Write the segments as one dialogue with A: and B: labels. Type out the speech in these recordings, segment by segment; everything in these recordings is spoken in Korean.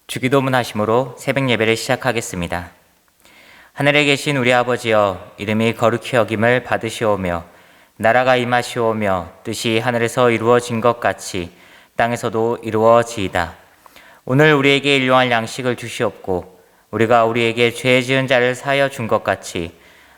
A: 주기도문 하심으로 새벽 예배를 시작하겠습니다. 하늘에 계신 우리 아버지여, 이름이 거룩히 여김을 받으시오며 나라가 임하시오며 뜻이 하늘에서 이루어진 것 같이 땅에서도 이루어지이다. 오늘 우리에게 일용할 양식을 주시옵고 우리가 우리에게 죄 지은 자를 사하여 준 것 같이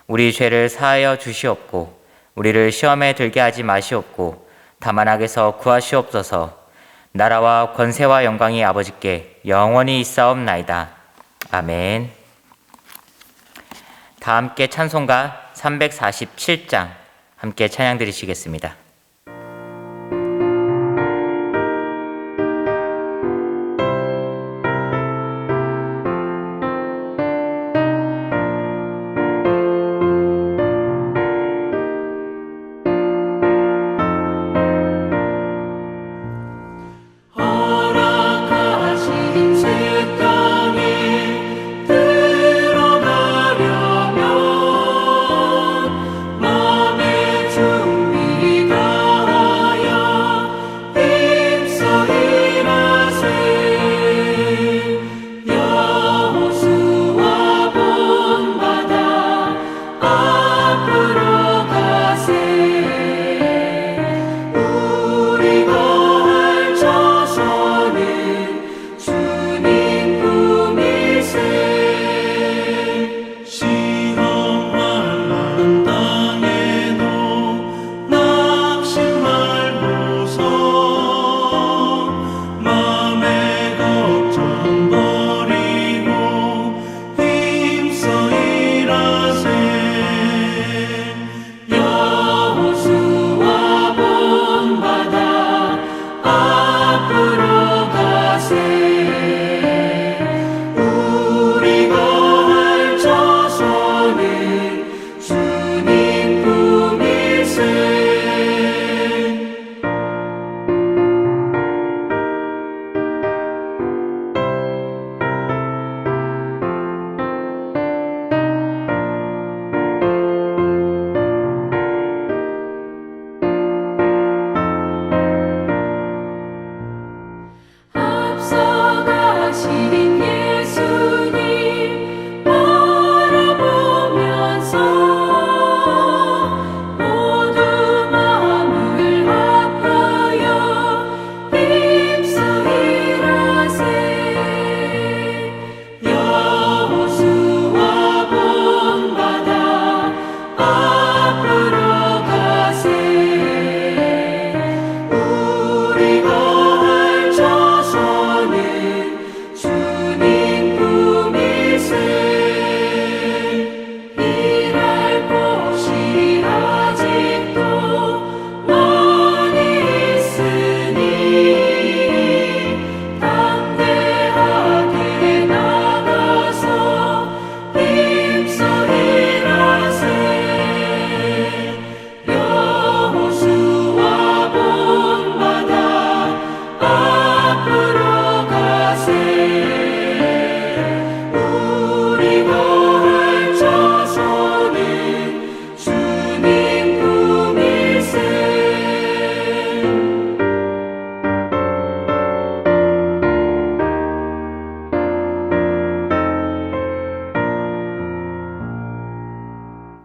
A: 우리 죄를 사하여 주시옵고 우리를 시험에 들게 하지 마시옵고 다만 악에서 구하시옵소서. 나라와 권세와 영광이 아버지께 영원히 있사옵나이다. 아멘. 다 함께 찬송가 347장 함께 찬양 드리시겠습니다.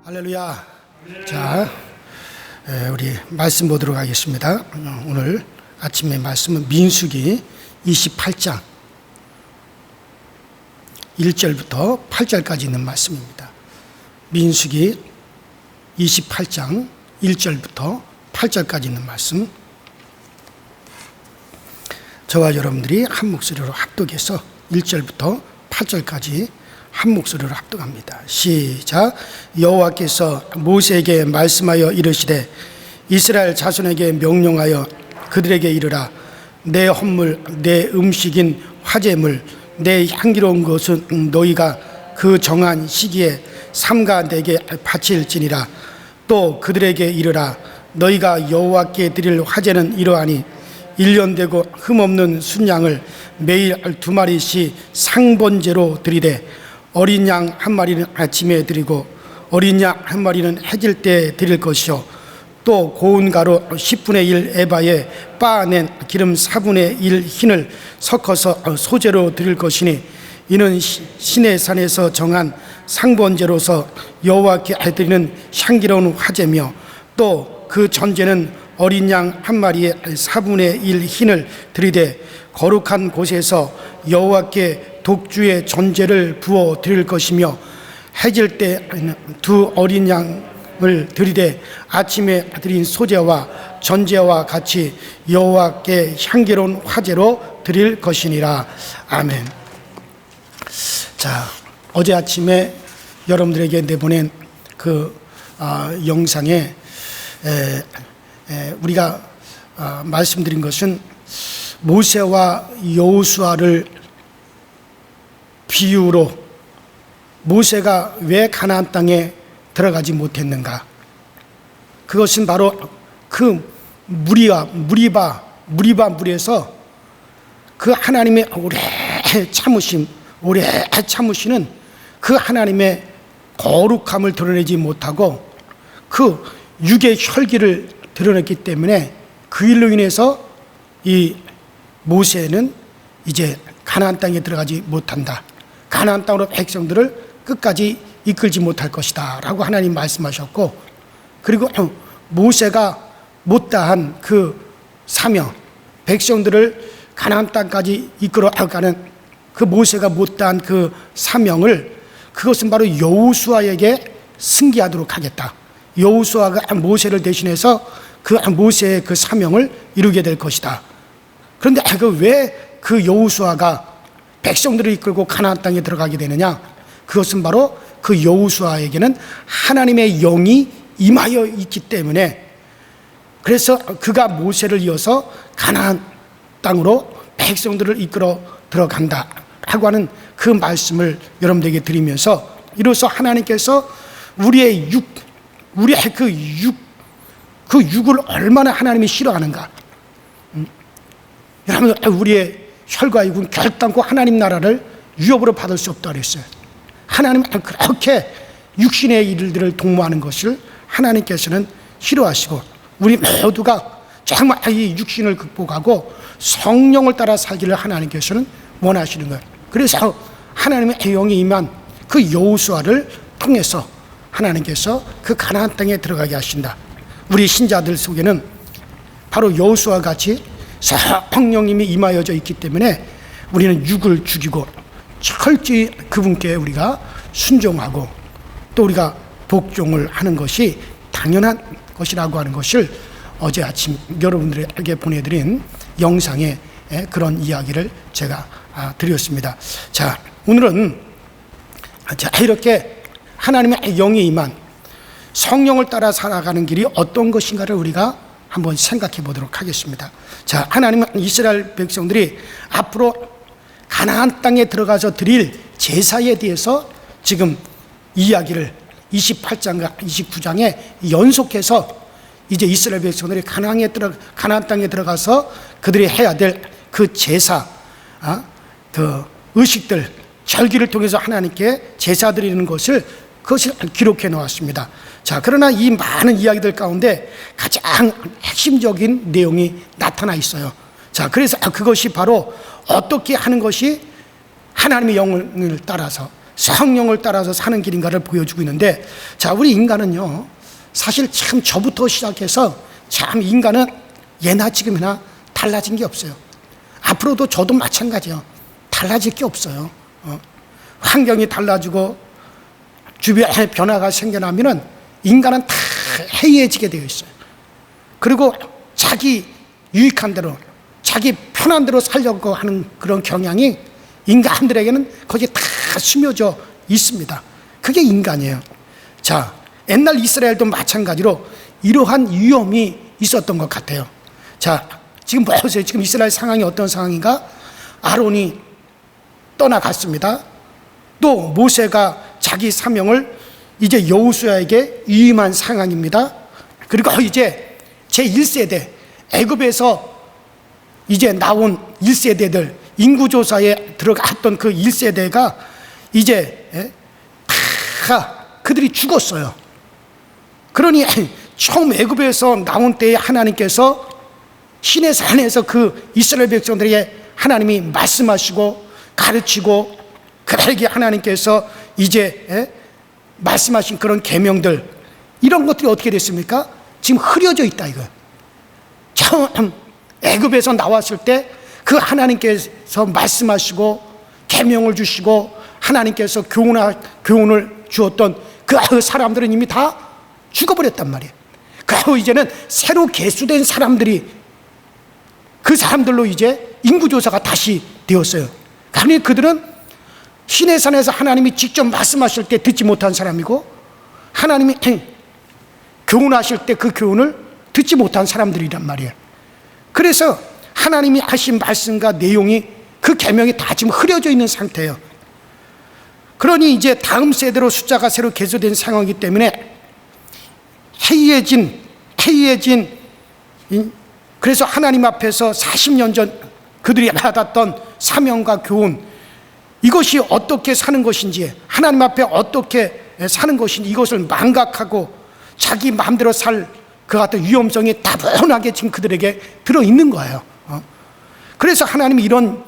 B: 할렐루야. 자, 우리 말씀 보도록 하겠습니다. 오늘 아침에 말씀은 민수기 28장 1절부터 8절까지 있는 말씀입니다. 민수기 28장 1절부터 8절까지 있는 말씀. 저와 여러분들이 한 목소리로 합독해서 1절부터 8절까지 한 목소리로 합독합니다. 시작. 여호와께서 모세에게 말씀하여 이르시되 이스라엘 자손에게 명령하여 그들에게 이르라. 내 헌물 내 음식인 화제물 내 향기로운 것은 너희가 그 정한 시기에 삼가 내게 바칠지니라. 또 그들에게 이르라. 너희가 여호와께 드릴 화제는 이러하니 1년 되고 흠없는 순양을 매일 2마리씩 상번제로 드리되 어린 양 1마리는 아침에 드리고 어린 양 1마리는 해질 때 드릴 것이요 또 고운 가루 10분의 1 에바에 빻아낸 기름 4분의 1 흰을 섞어서 소제로 드릴 것이니 이는 시내 산에서 정한 상번제로서 여호와께 드리는 향기로운 화제며 또 그 전제는 어린 양 한 마리에 4분의 1 흰을 드리되 거룩한 곳에서 여호와께 독주의 전제를 부어 드릴 것이며 해질 때 두 어린 양을 드리되 아침에 드린 소제와 전제와 같이 여호와께 향기로운 화제로 드릴 것이니라. 아멘. 자, 어제 아침에 여러분들에게 내보낸 그 영상에 우리가 말씀드린 것은 모세와 여호수아를 비유로 모세가 왜 가나안 땅에 들어가지 못했는가? 그것은 바로 그 무리에서 그 하나님의 오래 참으시는 그 하나님의 거룩함을 드러내지 못하고 그 육의 혈기를 드러냈기 때문에 그 일로 인해서 이 모세는 이제 가나안 땅에 들어가지 못한다. 가나안 땅으로 백성들을 끝까지 이끌지 못할 것이다 라고 하나님 말씀하셨고, 그리고 모세가 못다한 그 사명, 백성들을 가나안 땅까지 이끌어가는 그 모세가 못다한 그 사명을, 그것은 바로 여호수아에게 승계하도록 하겠다. 여호수아가 모세를 대신해서 그 모세의 그 사명을 이루게 될 것이다. 그런데 왜 그 여호수아가 백성들을 이끌고 가나안 땅에 들어가게 되느냐? 그것은 바로 그 여호수아에게는 하나님의 영이 임하여 있기 때문에, 그래서 그가 모세를 이어서 가나안 땅으로 백성들을 이끌어 들어간다 라고 하는 그 말씀을 여러분들에게 드리면서, 이로써 하나님께서 우리의 그 육을 얼마나 하나님이 싫어하는가. 여러분, 우리의 혈과 육은 결단코 하나님 나라를 유업으로 받을 수 없다고 그랬어요. 하나님은 그렇게 육신의 일들을 동무하는 것을 하나님께서는 싫어하시고, 우리 모두가 정말 이 육신을 극복하고 성령을 따라 살기를 하나님께서는 원하시는 거예요. 그래서 하나님의 영이 임한 그 여호수아를 통해서 하나님께서 그 가나안 땅에 들어가게 하신다. 우리 신자들 속에는 바로 여호수아 같이 성령님이 임하여져 있기 때문에 우리는 육을 죽이고 철저히 그분께 우리가 순종하고 또 우리가 복종을 하는 것이 당연한 것이라고 하는 것을 어제 아침 여러분들에게 보내드린 영상에 그런 이야기를 제가 드렸습니다. 자, 오늘은 이렇게 하나님의 영이 임한 성령을 따라 살아가는 길이 어떤 것인가를 우리가 한번 생각해 보도록 하겠습니다. 자, 하나님은 이스라엘 백성들이 앞으로 가나안 땅에 들어가서 드릴 제사에 대해서 지금 이야기를 28장과 29장에 연속해서 이제 이스라엘 백성들이 가나안 땅에 들어가서 그들이 해야 될 그 제사, 그 의식들, 절기를 통해서 하나님께 제사 드리는 것을 그것을 기록해 놓았습니다. 자, 그러나 이 많은 이야기들 가운데 가장 핵심적인 내용이 나타나 있어요. 자, 그래서 그것이 바로 어떻게 하는 것이 하나님의 영을 따라서 성령을 따라서 사는 길인가를 보여주고 있는데, 자, 우리 인간은요 사실 참 저부터 시작해서 참 인간은 예나 지금이나 달라진 게 없어요. 앞으로도 저도 마찬가지예요. 달라질 게 없어요. 환경이 달라지고 주변에 변화가 생겨나면은 인간은 다 해이해지게 되어 있어요. 그리고 자기 유익한 대로, 자기 편한 대로 살려고 하는 그런 경향이 인간들에게는 거기에 다 스며져 있습니다. 그게 인간이에요. 자, 옛날 이스라엘도 마찬가지로 이러한 위험이 있었던 것 같아요. 자, 지금 보세요. 지금 이스라엘 상황이 어떤 상황인가? 아론이 떠나갔습니다. 또 모세가 자기 사명을 이제 여호수아에게 위임한 상황입니다. 그리고 이제 제1세대 애굽에서 이제 나온 1세대들 인구조사에 들어갔던 그 1세대가 이제 다 그들이 죽었어요. 그러니 처음 애굽에서 나온 때에 하나님께서 시내 산에서 그 이스라엘 백성들에게 하나님이 말씀하시고 가르치고 그들에게 하나님께서 이제 말씀하신 그런 계명들, 이런 것들이 어떻게 됐습니까? 지금 흐려져 있다 이거. 처음 애굽에서 나왔을 때 그 하나님께서 말씀하시고 계명을 주시고 하나님께서 교훈을 주었던 그 사람들은 이미 다 죽어버렸단 말이에요. 그리고 이제는 새로 계수된 사람들이, 그 사람들로 이제 인구조사가 다시 되었어요. 그러니 그들은 시내산에서 하나님이 직접 말씀하실 때 듣지 못한 사람이고, 하나님이 교훈하실 때 그 교훈을 듣지 못한 사람들이란 말이에요. 그래서 하나님이 하신 말씀과 내용이, 그 계명이 다 지금 흐려져 있는 상태예요. 그러니 이제 다음 세대로 숫자가 새로 개조된 상황이기 때문에 해이해진, 그래서 하나님 앞에서 40년 전 그들이 받았던 사명과 교훈, 이것이 어떻게 사는 것인지, 하나님 앞에 어떻게 사는 것인지, 이것을 망각하고 자기 마음대로 살 그 같은 위험성이 다분하게 지금 그들에게 들어있는 거예요. 그래서 하나님이 이런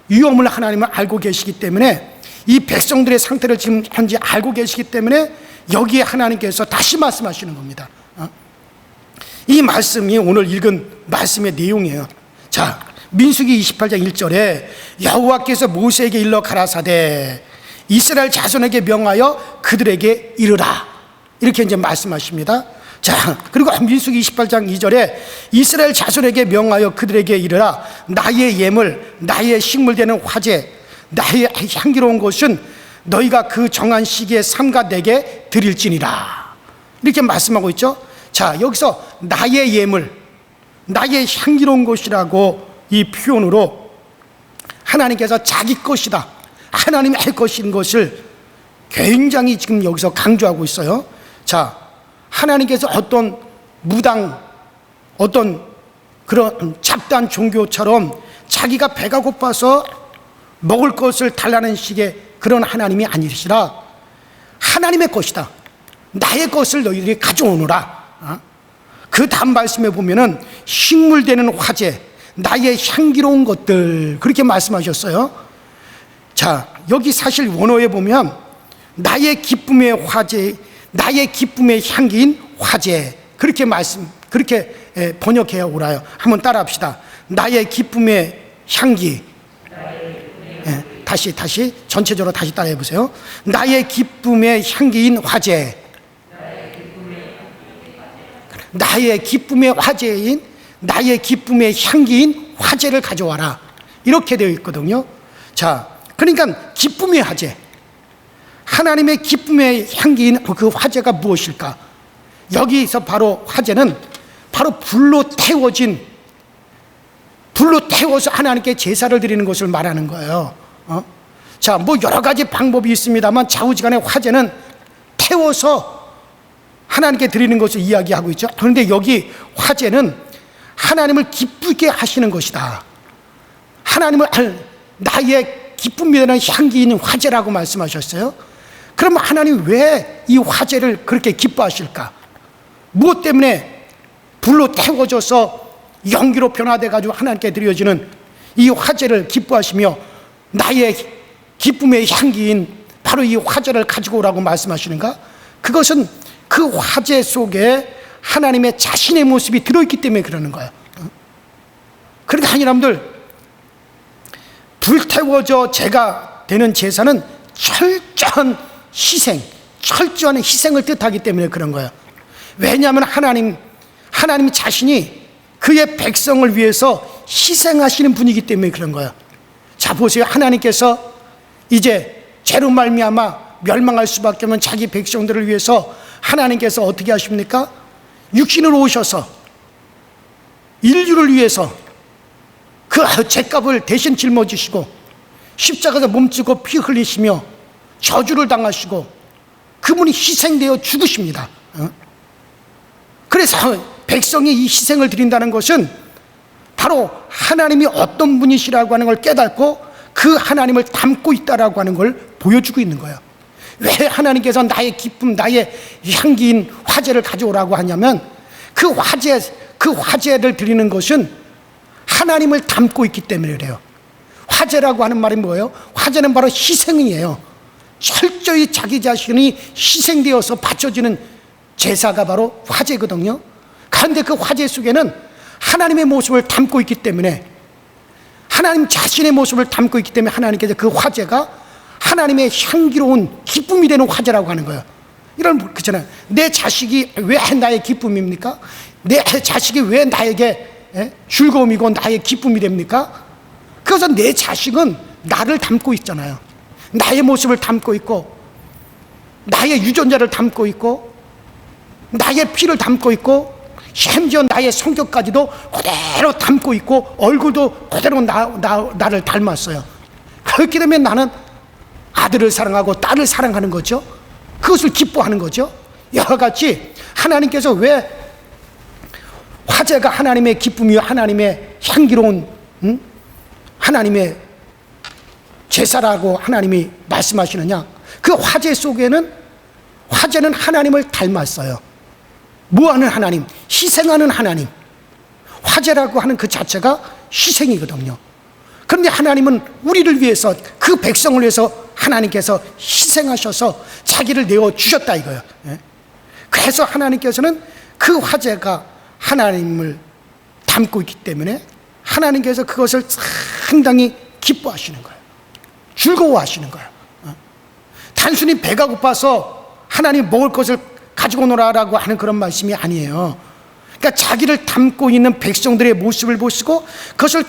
B: 위험을 하나님은 알고 계시기 때문에, 이 백성들의 상태를 지금 현재 알고 계시기 때문에 여기에 하나님께서 다시 말씀하시는 겁니다. 이 말씀이 오늘 읽은 말씀의 내용이에요. 자, 민수기 28장 1절에 여호와께서 모세에게 일러 가라사대 이스라엘 자손에게 명하여 그들에게 이르라, 이렇게 이제 말씀하십니다. 자, 그리고 민수기 28장 2절에 이스라엘 자손에게 명하여 그들에게 이르라, 나의 예물, 나의 식물되는 화제, 나의 향기로운 것은 너희가 그 정한 시기에 삼가 내게 드릴지니라, 이렇게 말씀하고 있죠. 자, 여기서 나의 예물, 나의 향기로운 것이라고 이 표현으로 하나님께서 자기 것이다, 하나님의 것인 것을 굉장히 지금 여기서 강조하고 있어요. 자, 하나님께서 어떤 무당, 어떤 그런 잡다한 종교처럼 자기가 배가 고파서 먹을 것을 달라는 식의 그런 하나님이 아니시라, 하나님의 것이다, 나의 것을 너희들이 가져오노라. 그 다음 말씀에 보면은 식물되는 화제, 나의 향기로운 것들, 그렇게 말씀하셨어요. 자, 여기 사실 원어에 보면 나의 기쁨의 화제, 나의 기쁨의 향기인 화제, 그렇게 번역해야 옳아요. 한번 따라합시다. 나의 기쁨의 향기. 다시 전체적으로 다시 따라해 보세요. 나의 기쁨의 향기인 화제. 나의 기쁨의 화제인, 나의 기쁨의 향기인 화제를 가져와라, 이렇게 되어 있거든요. 자, 그러니까 기쁨의 화제, 하나님의 기쁨의 향기인 그 화제가 무엇일까? 여기서 바로 화제는 바로 불로 태워서 하나님께 제사를 드리는 것을 말하는 거예요. 자, 뭐 여러 가지 방법이 있습니다만 좌우지간에 화제는 태워서 하나님께 드리는 것을 이야기하고 있죠. 그런데 여기 화제는 하나님을 기쁘게 하시는 것이다, 하나님을 나의 기쁨이 되는 향기인 화제라고 말씀하셨어요. 그럼 하나님 왜 이 화제를 그렇게 기뻐하실까? 무엇 때문에 불로 태워져서 연기로 변화돼 가지고 하나님께 드려지는 이 화제를 기뻐하시며 나의 기쁨의 향기인 바로 이 화제를 가지고 오라고 말씀하시는가? 그것은 그 화제 속에 하나님의 자신의 모습이 들어있기 때문에 그러는 거예요. 그러니까 여러분들, 불태워져 제가 되는 제사는 철저한 희생을 뜻하기 때문에 그런 거예요. 왜냐하면 하나님 자신이 그의 백성을 위해서 희생하시는 분이기 때문에 그런 거예요. 자, 보세요. 하나님께서 이제 죄로 말미암아 멸망할 수밖에 없는 자기 백성들을 위해서 하나님께서 어떻게 하십니까? 육신으로 오셔서 인류를 위해서 그 죄값을 대신 짊어지시고 십자가에서 몸쓰고 피 흘리시며 저주를 당하시고 그분이 희생되어 죽으십니다. 그래서 백성이 이 희생을 드린다는 것은 바로 하나님이 어떤 분이시라고 하는 걸 깨닫고 그 하나님을 담고 있다라고 하는 걸 보여주고 있는 거예요. 왜 하나님께서 나의 기쁨, 나의 향기인 화제를 가져오라고 하냐면 그 화제를 드리는 것은 하나님을 담고 있기 때문에 그래요. 화제라고 하는 말이 뭐예요? 화제는 바로 희생이에요. 철저히 자기 자신이 희생되어서 바쳐지는 제사가 바로 화제거든요. 그런데 그 화제 속에는 하나님의 모습을 담고 있기 때문에, 하나님 자신의 모습을 담고 있기 때문에 하나님께서 그 화제가 하나님의 향기로운 기쁨이 되는 화제라고 하는 거예요. 이런 그잖아요. 내 자식이 왜 나의 기쁨입니까? 내 자식이 왜 나에게 즐거움이고 나의 기쁨이 됩니까? 그래서 내 자식은 나를 담고 있잖아요. 나의 모습을 담고 있고, 나의 유전자를 담고 있고, 나의 피를 담고 있고, 심지어 나의 성격까지도 그대로 담고 있고, 얼굴도 그대로 나를 닮았어요. 그렇게 되면 나는 아들을 사랑하고 딸을 사랑하는 거죠. 그것을 기뻐하는 거죠. 여러 가지 하나님께서 왜 화제가 하나님의 기쁨이요, 하나님의 향기로운 하나님의 제사라고 하나님이 말씀하시느냐? 그 화제 속에는, 화제는 하나님을 닮았어요. 뭐하는 하나님? 희생하는 하나님. 화제라고 하는 그 자체가 희생이거든요. 그런데 하나님은 우리를 위해서, 그 백성을 위해서 하나님께서 희생하셔서 자기를 내어주셨다 이거예요. 그래서 하나님께서는 그 화제가 하나님을 담고 있기 때문에 하나님께서 그것을 상당히 기뻐하시는 거예요. 즐거워하시는 거예요. 단순히 배가 고파서 하나님 먹을 것을 가지고 놀아라고 하는 그런 말씀이 아니에요. 그러니까 자기를 담고 있는 백성들의 모습을 보시고 그것을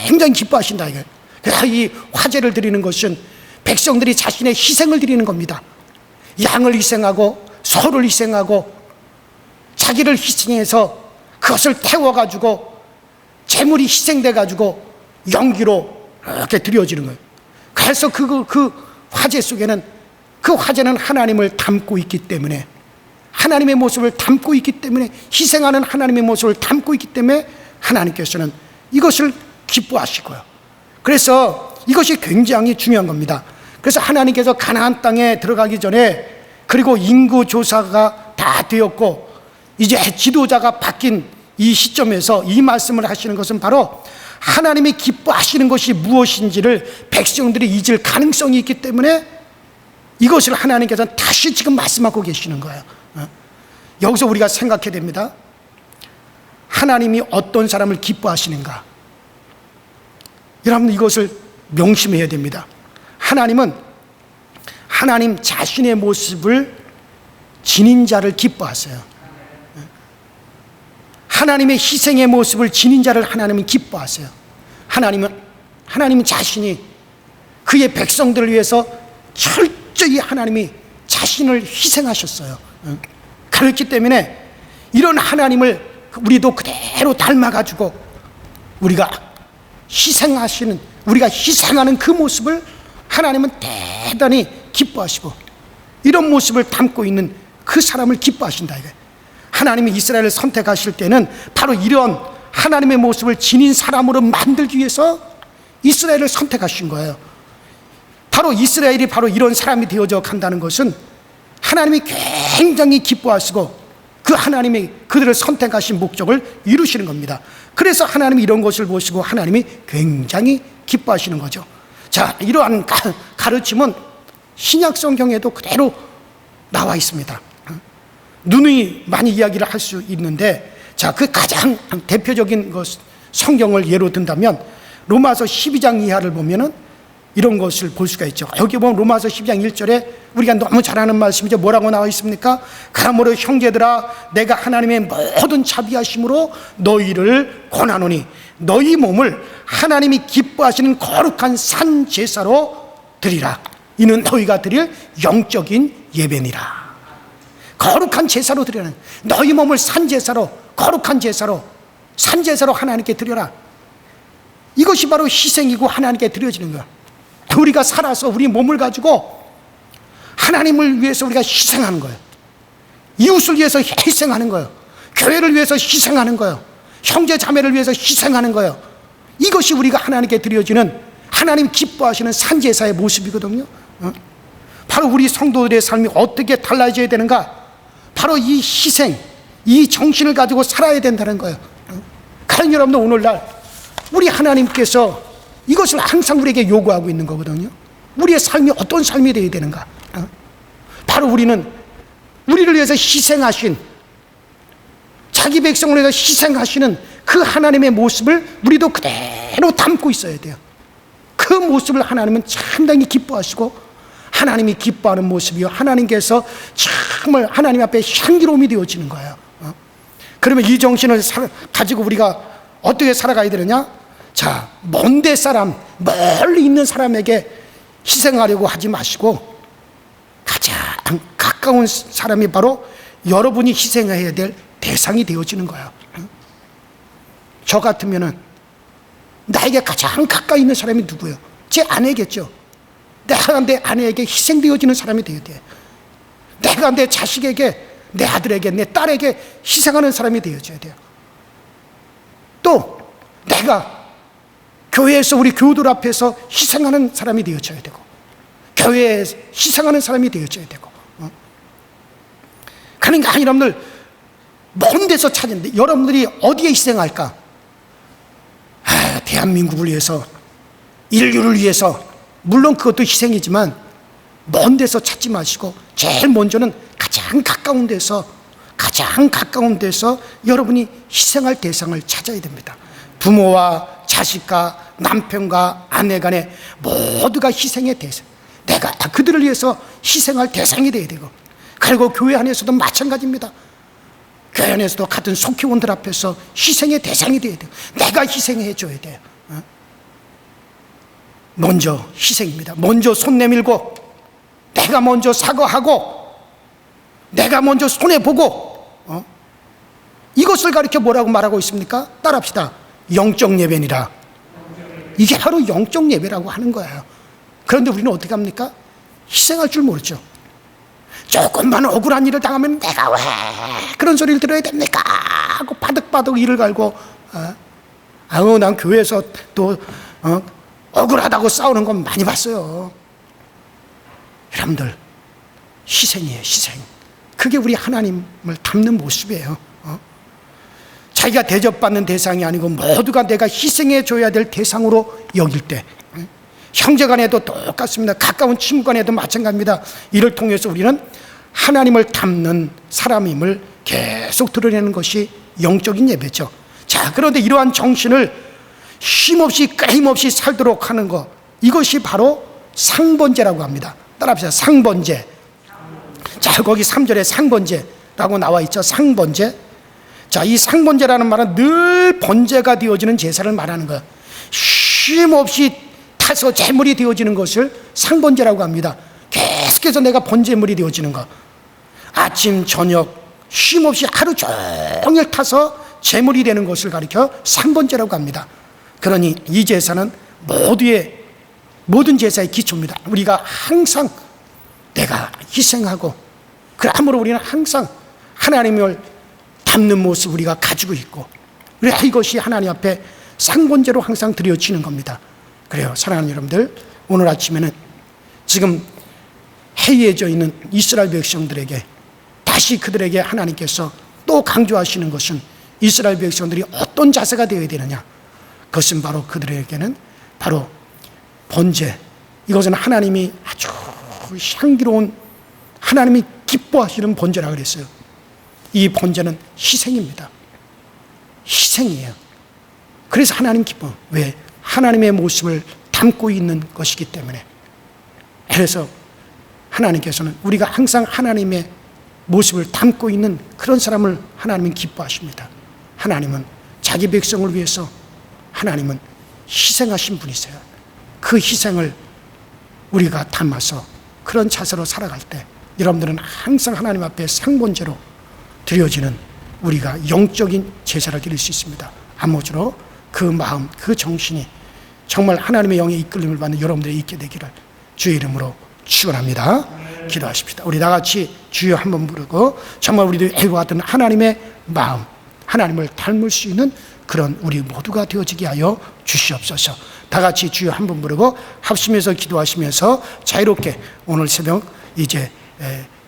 B: 굉장히 기뻐하신다 이거예요. 그래서 이 화제를 드리는 것은 백성들이 자신의 희생을 드리는 겁니다. 양을 희생하고 소를 희생하고 자기를 희생해서 그것을 태워가지고 재물이 희생돼가지고 연기로 이렇게 드려지는 거예요. 그래서 그 화제 속에는, 그 화제는 하나님을 담고 있기 때문에, 하나님의 모습을 담고 있기 때문에, 희생하는 하나님의 모습을 담고 있기 때문에 하나님께서는 이것을 기뻐하시고요. 그래서 이것이 굉장히 중요한 겁니다. 그래서 하나님께서 가나안 땅에 들어가기 전에, 그리고 인구 조사가 다 되었고 이제 지도자가 바뀐 이 시점에서 이 말씀을 하시는 것은 바로 하나님이 기뻐하시는 것이 무엇인지를 백성들이 잊을 가능성이 있기 때문에 이것을 하나님께서는 다시 지금 말씀하고 계시는 거예요. 여기서 우리가 생각해야 됩니다. 하나님이 어떤 사람을 기뻐하시는가? 여러분 이것을 명심해야 됩니다. 하나님은 하나님 자신의 모습을 지닌 자를 기뻐하세요. 하나님의 희생의 모습을 지닌 자를 하나님은 기뻐하세요. 하나님은 자신이 그의 백성들을 위해서 철저히 하나님이 자신을 희생하셨어요. 그렇기 때문에 이런 하나님을 우리도 그대로 닮아가지고 우리가 희생하는 그 모습을 하나님은 대단히 기뻐하시고, 이런 모습을 담고 있는 그 사람을 기뻐하신다 이거예요. 하나님이 이스라엘을 선택하실 때는 바로 이런 하나님의 모습을 지닌 사람으로 만들기 위해서 이스라엘을 선택하신 거예요. 바로 이스라엘이 바로 이런 사람이 되어져 간다는 것은 하나님이 굉장히 기뻐하시고 그 하나님이 그들을 선택하신 목적을 이루시는 겁니다. 그래서 하나님이 이런 것을 보시고 하나님이 굉장히 기뻐하시는 거죠. 자, 이러한 가르침은 신약 성경에도 그대로 나와 있습니다. 누누이 많이 이야기를 할 수 있는데, 자, 그 가장 대표적인 것, 성경을 예로 든다면 로마서 12장 이하를 보면은 이런 것을 볼 수가 있죠. 여기 보면 로마서 12장 1절에 우리가 너무 잘 아는 말씀이죠. 뭐라고 나와 있습니까? 그러므로 형제들아, 내가 하나님의 모든 자비하심으로 너희를 권하노니 너희 몸을 하나님이 기뻐하시는 거룩한 산 제사로 드리라. 이는 너희가 드릴 영적인 예배니라. 거룩한 제사로 드리라는, 너희 몸을 산 제사로, 거룩한 제사로, 산 제사로 하나님께 드려라. 이것이 바로 희생이고 하나님께 드려지는 거야. 우리가 살아서 우리 몸을 가지고 하나님을 위해서 우리가 희생하는 거예요. 이웃을 위해서 희생하는 거예요. 교회를 위해서 희생하는 거예요. 형제 자매를 위해서 희생하는 거예요. 이것이 우리가 하나님께 드려지는, 하나님 기뻐하시는 산제사의 모습이거든요. 바로 우리 성도들의 삶이 어떻게 달라져야 되는가? 바로 이 희생, 이 정신을 가지고 살아야 된다는 거예요. 그런 여러분들 오늘날 우리 하나님께서 이것을 항상 우리에게 요구하고 있는 거거든요. 우리의 삶이 어떤 삶이 되어야 되는가? 바로 우리는 우리를 위해서 희생하신, 자기 백성을 위해서 희생하시는 그 하나님의 모습을 우리도 그대로 담고 있어야 돼요. 그 모습을 하나님은 상당히 기뻐하시고, 하나님이 기뻐하는 모습이요, 하나님께서 정말 하나님 앞에 향기로움이 되어지는 거예요. 그러면 이 정신을 가지고 우리가 어떻게 살아가야 되느냐? 자, 먼데 사람, 멀리 있는 사람에게 희생하려고 하지 마시고 가장 가까운 사람이 바로 여러분이 희생해야 될 대상이 되어지는 거예요. 저 같으면은 나에게 가장 가까이 있는 사람이 누구예요? 제 아내겠죠. 내가 내 아내에게 희생되어지는 사람이 되어야 돼. 내가 내 자식에게, 내 아들에게, 내 딸에게 희생하는 사람이 되어져야 돼요. 또 내가 교회에서 우리 교우들 앞에서 희생하는 사람이 되어져야 되고, 교회에 희생하는 사람이 되어져야 되고. 그러니까 여러분들 먼 데서 찾는데 여러분들이 어디에 희생할까? 대한민국을 위해서, 인류를 위해서, 물론 그것도 희생이지만 먼 데서 찾지 마시고 제일 먼저는 가장 가까운 데서 여러분이 희생할 대상을 찾아야 됩니다. 부모와 자식과 남편과 아내 간에 모두가 희생의 대상, 내가 그들을 위해서 희생할 대상이 되어야 되고, 그리고 교회 안에서도 마찬가지입니다. 교회 안에서도 같은 속회원들 앞에서 희생의 대상이 되어야 돼요. 내가 희생해 줘야 돼요. 먼저 희생입니다. 먼저 손 내밀고, 내가 먼저 사과하고, 내가 먼저 손해보고, 이것을 가리켜 뭐라고 말하고 있습니까? 따라합시다. 영적 예배니라. 이게 바로 영적 예배라고 하는 거예요. 그런데 우리는 어떻게 합니까? 희생할 줄 모르죠. 조금만 억울한 일을 당하면 내가 왜 그런 소리를 들어야 됩니까? 하고 바득바득 이를 갈고, 난 교회에서 또 억울하다고 싸우는 건 많이 봤어요. 여러분들, 희생이에요, 희생. 그게 우리 하나님을 닮는 모습이에요. 자기가 대접받는 대상이 아니고 모두가 내가 희생해 줘야 될 대상으로 여길 때, 형제간에도 똑같습니다. 가까운 친구간에도 마찬가지입니다. 이를 통해서 우리는 하나님을 닮는 사람임을 계속 드러내는 것이 영적인 예배죠. 자, 그런데 이러한 정신을 쉼없이 끊임없이 살도록 하는 것, 이것이 바로 상번제라고 합니다. 따라합시다. 상번제. 자, 거기 3절에 상번제라고 나와 있죠. 상번제. 자, 이 상번제라는 말은 늘 번제가 되어지는 제사를 말하는 거예요. 쉼없이 타서 제물이 되어지는 것을 상번제라고 합니다. 계속해서 내가 번제물이 되어지는 것, 아침 저녁 쉼없이 하루 종일 타서 제물이 되는 것을 가리켜 상번제라고 합니다. 그러니 이 제사는 모든 제사의 기초입니다. 우리가 항상 내가 희생하고, 그러므로 우리는 항상 하나님을 닮는 모습 우리가 가지고 있고, 그래 이것이 하나님 앞에 상번제로 항상 드려지는 겁니다. 그래요, 사랑하는 여러분들, 오늘 아침에는 지금 해이해져 있는 이스라엘 백성들에게 다시 그들에게 하나님께서 또 강조하시는 것은 이스라엘 백성들이 어떤 자세가 되어야 되느냐, 그것은 바로 그들에게는 바로 번제, 이것은 하나님이 아주 향기로운, 하나님이 기뻐하시는 번제라고 그랬어요. 이 번제는 희생입니다. 희생이에요. 그래서 하나님 기뻐. 왜? 하나님의 모습을 담고 있는 것이기 때문에. 그래서 하나님께서는 우리가 항상 하나님의 모습을 담고 있는 그런 사람을 하나님은 기뻐하십니다. 하나님은 자기 백성을 위해서 하나님은 희생하신 분이세요. 그 희생을 우리가 담아서 그런 자세로 살아갈 때 여러분들은 항상 하나님 앞에 상번제로 드려지는 우리가 영적인 제사를 드릴 수 있습니다. 아무쪼록 그 마음, 그 정신이 정말 하나님의 영의 이끌림을 받는 여러분들이 있게 되기를 주의 이름으로 축원합니다. 기도하십시다. 우리 다같이 주여 한번 부르고 정말 우리도 이와 같은 하나님의 마음, 하나님을 닮을 수 있는 그런 우리 모두가 되어지게 하여 주시옵소서. 다같이 주여 한번 부르고 합심해서 기도하시면서 자유롭게 오늘 새벽 이제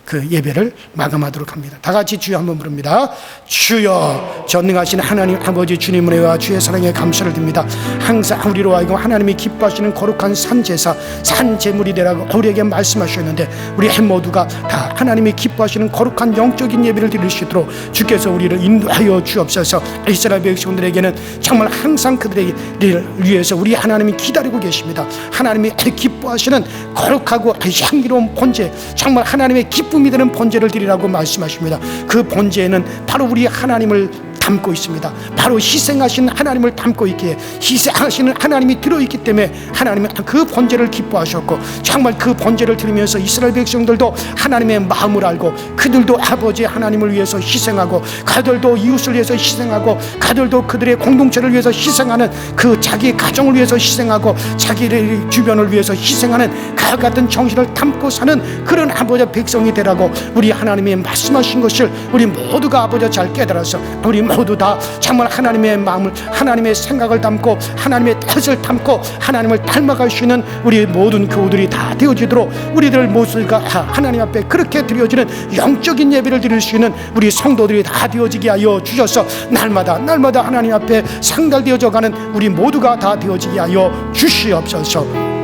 B: 그 예배를 마감하도록 합니다. 다 같이 주여 한번 부릅니다. 주여, 전능하신 하나님 아버지 주님 은혜와 주의 사랑에 감사를 드립니다. 항상 우리로 하여금 하나님이 기뻐하시는 거룩한 산제사, 산제물이 되라고 우리에게 말씀하셨는데, 우리 모두가 다 하나님이 기뻐하시는 거룩한 영적인 예배를 드릴 수 있도록 주께서 우리를 인도하여 주옵소서. 이스라엘 백성들에게는 정말 항상 그들을 위해서 우리 하나님이 기다리고 계십니다. 하나님이 기뻐하시는 거룩하고 향기로운 번제, 정말 하나님의 기쁨이 되는 번제를 드리라고 말씀하십니다. 그 번제에는 바로 우리 하나님을 담고 있습니다. 바로 희생하신 하나님을 담고 있기에, 희생하시는 하나님이 들어있기 때문에 하나님은 그 번제를 기뻐하셨고, 정말 그 번제를 드리면서 이스라엘 백성들도 하나님의 마음을 알고, 그들도 아버지 하나님을 위해서 희생하고, 그들도 이웃을 위해서 희생하고, 그들도 그들의 공동체를 위해서 희생하는, 그 자기 가정을 위해서 희생하고, 자기의 주변을 위해서 희생하는 그 같은 정신을 담고 사는 그런 아버지 백성이 되라고 우리 하나님이 말씀하신 것을 우리 모두가 아버지 잘 깨달아서, 우리 모두 다 정말 하나님의 마음을, 하나님의 생각을 담고, 하나님의 뜻을 담고 하나님을 닮아갈 수 있는 우리 모든 교우들이 다 되어지도록, 우리들 모두가 하나님 앞에 그렇게 드려지는 영적인 예배를 드릴 수 있는 우리 성도들이 다 되어지게 하여 주셔서, 날마다 하나님 앞에 상달되어져 가는 우리 모두가 다 되어지게 하여 주시옵소서.